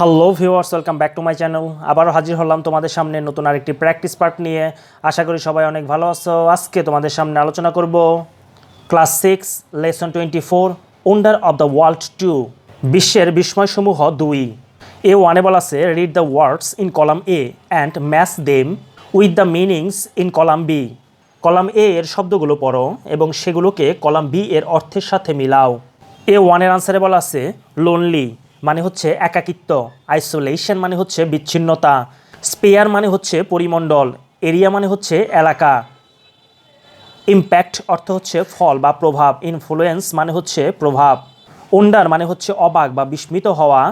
Hello viewers, welcome back to my channel. আবারও হাজির হলাম তোমাদের সামনে নতুন আরেকটি প্র্যাকটিস পার্ট নিয়ে। আশা করি সবাই অনেক ভালো আছো। আজকে তোমাদের সামনে আলোচনা করব class 6 lesson 24 wonder of the world 2, বিশ্বের বিস্ময়সমূহ 2। A1-এ বলা আছে read the words in column A and match them with the meanings in column B. Column A এর শব্দগুলো পড়ো এবং সেগুলোকে কলাম বি এর অর্থের সাথে মিলাও। A1-এর আনসারে বলা আছে লোনলি মানে হচ্ছে একাকিত্ব, আইসোলেশন মানে হচ্ছে বিচ্ছিন্নতা, স্পেয়ার মানে হচ্ছে পরিমণ্ডল, এরিয়া মানে হচ্ছে এলাকা, ইম্প্যাক্ট অর্থ হচ্ছে ফল বা প্রভাব, ইনফ্লুয়েন্স মানে হচ্ছে প্রভাব, ওন্ডার মানে হচ্ছে অবাক বা বিস্মিত হওয়া,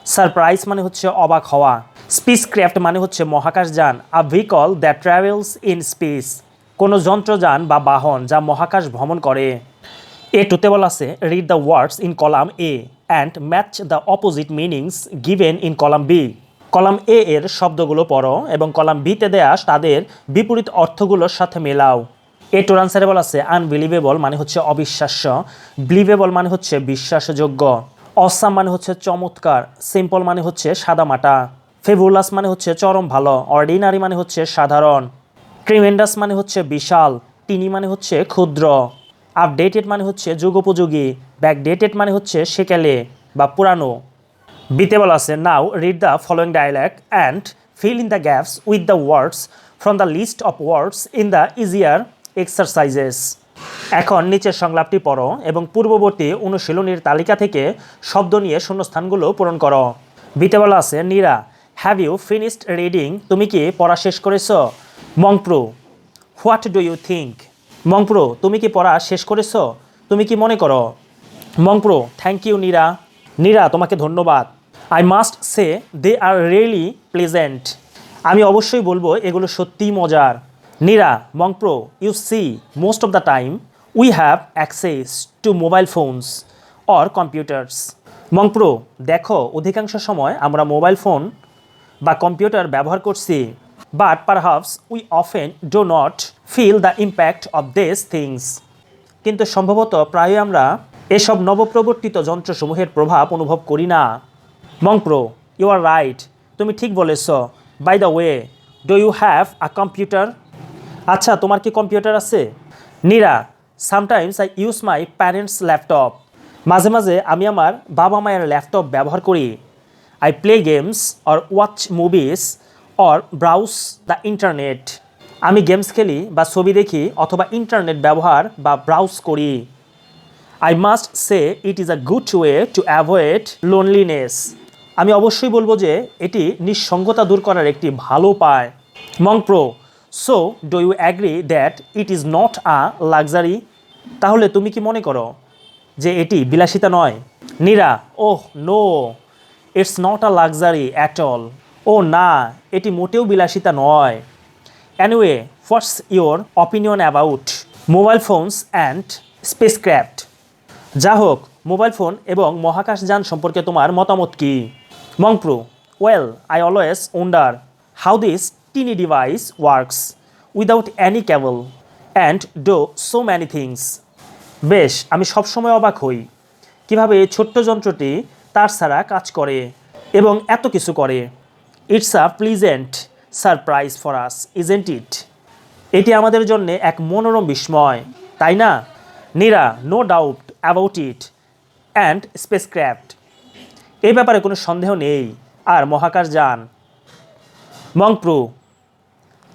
সারপ্রাইজ মানে হচ্ছে অবাক হওয়া, স্পেসক্রাফট মানে হচ্ছে মহাকাশযান, a vehicle that travels in space, কোনো যন্ত্রযান বা বাহন যা মহাকাশ ভ্রমণ করে। A2-তে বলা আছে read the words in column A and match the opposite meanings given in column B. Column A এর শব্দগুলো পড়ো এবং কলাম বিতে দেয়া তাদের বিপরীত অর্থগুলোর সাথে মেলাও। A2-র আনসারে বলা আছে আনবিলিভেবল মানে হচ্ছে অবিশ্বাস্য, বিলিভেবল মানে হচ্ছে বিশ্বাসযোগ্য, অসাম মানে হচ্ছে চমৎকার, সিম্পল মানে হচ্ছে সাদামাটা, ফেবুলাস মানে হচ্ছে চরম ভালো, অর্ডিনারি মানে হচ্ছে সাধারণ, ট্রিমেন্ডাস মানে হচ্ছে বিশাল, টিনি মানে হচ্ছে ক্ষুদ্র, আপডেটেড মানে হচ্ছে যুগোপযোগী, ব্যাকডেটেড মানে হচ্ছে সেকেলে বা পুরানো। বিতে বলা আছে now read the following dialogue and fill in the gaps with the words from the list of words in the easier exercises. এখন নিচের সংলাপটি পড়ো এবং পূর্ববর্তী অনুশীলনীর তালিকা থেকে শব্দ নিয়ে শূন্যস্থানগুলো পূরণ করো। বিতে বলা আছে Nira have you finished reading, তুমি কি পড়া শেষ করেছ? Mongpru what do you think, Mongpro তুমি কি পড়া শেষ করেছ? তুমি কি মনে করো? মংপ্রো থ্যাংক ইউ নীরা, নীরা তোমাকে ধন্যবাদ। I must say they are really pleasant, আমি অবশ্যই বলবো এগুলো সত্যিই মজার। Nira Mongpro you see most of the time we have access to mobile phones or computers. Mongpro দেখো অধিকাংশ সময় আমরা মোবাইল ফোন বা কম্পিউটার ব্যবহার করছি, but perhaps we often do not feel the impact of this things, কিন্তু সম্ভবত প্রায়ই আমরা এসব নবপ্রবর্তিত যন্ত্রসমূহের প্রভাব অনুভব করি না। মংপ্রো ইউ আর রাইট, তুমি ঠিক বলেছ। By the way do you have a computer, আচ্ছা তোমার কি কম্পিউটার আছে? Neera sometimes I use my parents laptop, মাঝে মাঝে আমি আমার বাবা মায়ের ল্যাপটপ ব্যবহার করি। I play games or watch movies or browse the internet, আমি গেমস খেলি বা ছবি দেখি অথবা ইন্টারনেট ব্যবহার বা ব্রাউজ করি। I must say it is a good way to avoid loneliness, আমি অবশ্যই বলবো যে এটি নিঃসঙ্গতা দূর করার একটি ভালো উপায়। Mongpro so do you agree that it is not a luxury, তাহলে তুমি কি মনে করো যে এটি বিলাসিতা নয়? Nira oh no it's not a luxury at all, ও না এটি মোটেও বিলাসিতা নয়। Anyway what's your opinion about mobile phones and spacecraft, যা হোক মোবাইল ফোন এবং মহাকাশযান সম্পর্কে তোমার মতামত কি? Mongpro well I always wonder how this tiny device works without any cable and do so many things, বেশ আমি সবসময় অবাক হই কীভাবে এই ছোট্ট যন্ত্রটি তার ছাড়া কাজ করে এবং এত কিছু করে। It's a pleasant surprise for us isn't it, এটি আমাদের জন্য এক মনোরম বিস্ময়, তাই না? Nira no doubt about it and spacecraft, এই ব্যাপারে কোনো সন্দেহ নেই, আর মহাকাশযান। Mongpro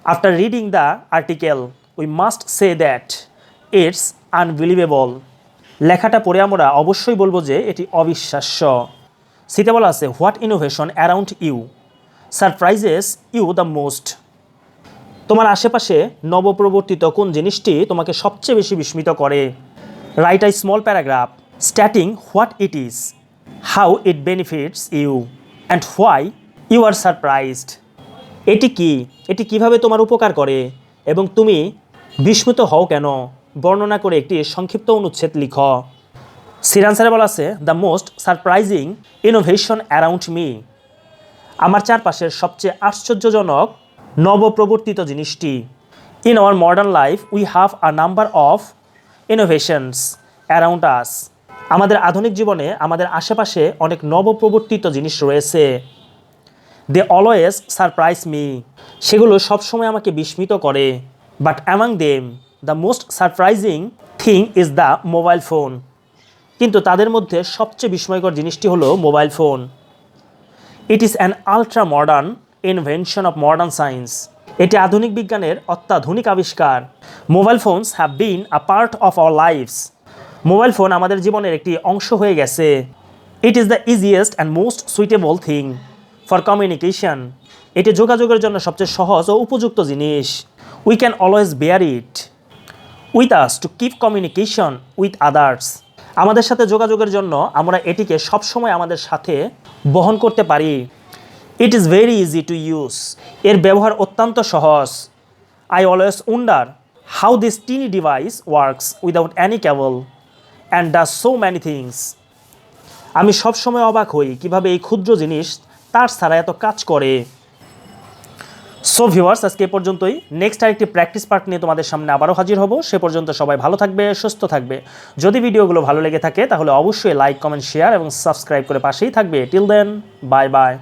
after reading the article we must say that it's unbelievable, লেখাটা পড়ে আমরা অবশ্যই বলবো যে এটি অবিশ্বাস্য। সিতে বলা আছে what innovation around you surprises you the most, তোমার আশেপাশে নবপ্রবর্তিত কোন জিনিসটি তোমাকে সবচেয়ে বেশি বিস্মিত করে? Right I small paragraph stating what it is, how it benefits you and why you are surprised, এটি কি, এটি কিভাবে তোমার উপকার করে এবং তুমি বিস্মিত হও কেন, বর্ণনা করে একটি সংক্ষিপ্ত অনুচ্ছেদ লিখ। সির আনসারে বলা আছে the most surprising innovation around me, আমার চারপাশের সবচেয়ে আশ্চর্যজনক নবপ্রবর্তিত জিনিসটি। In our modern life we have a number of innovations around us, আমাদের আধুনিক জীবনে আমাদের আশেপাশে অনেক নবপ্রবর্তিত জিনিস রয়েছে। দে অলওয়েজ সারপ্রাইজ মি, সেগুলো সবসময় আমাকে বিস্মিত করে। But among them the most surprising thing is the mobile phone, কিন্তু তাদের মধ্যে সবচেয়ে বিস্ময়কর জিনিসটি হলো mobile phone. It is an ultra modern invention of modern science, এটি আধুনিক বিজ্ঞানের অত্যাধুনিক আবিষ্কার। Mobile phones have been a part of our lives, mobile phone আমাদের জীবনের একটি অংশ হয়ে গেছে। It is the easiest and most suitable thing for communication, এটি যোগাযোগের জন্য সবচেয়ে সহজ ও উপযুক্ত জিনিস। We can always bear it with us to keep communication with others, আমাদের সাথে যোগাযোগের জন্য আমরা এটিকে সবসময় আমাদের সাথে বহন করতে পারি। It is very easy to use, এর ব্যবহার অত্যন্ত সহজ। I always wonder how this tiny device works without any cable and does so many things, আমি সবসময় অবাক হই কীভাবে এই ক্ষুদ্র জিনিস তার ছাড়া এত কাজ করে। সো ভিউয়ার্স, আজকে এ পর্যন্তই। নেক্সট আরেকটি প্র্যাকটিস পার্ট নিয়ে তোমাদের সামনে আবারও হাজির হব। সে পর্যন্ত সবাই ভালো থাকবে, সুস্থ থাকবে। যদি ভিডিওগুলো ভালো লেগে থাকে তাহলে অবশ্যই লাইক, কমেন্ট, শেয়ার এবং সাবস্ক্রাইব করে পাশেই থাকবে। Till then, bye by.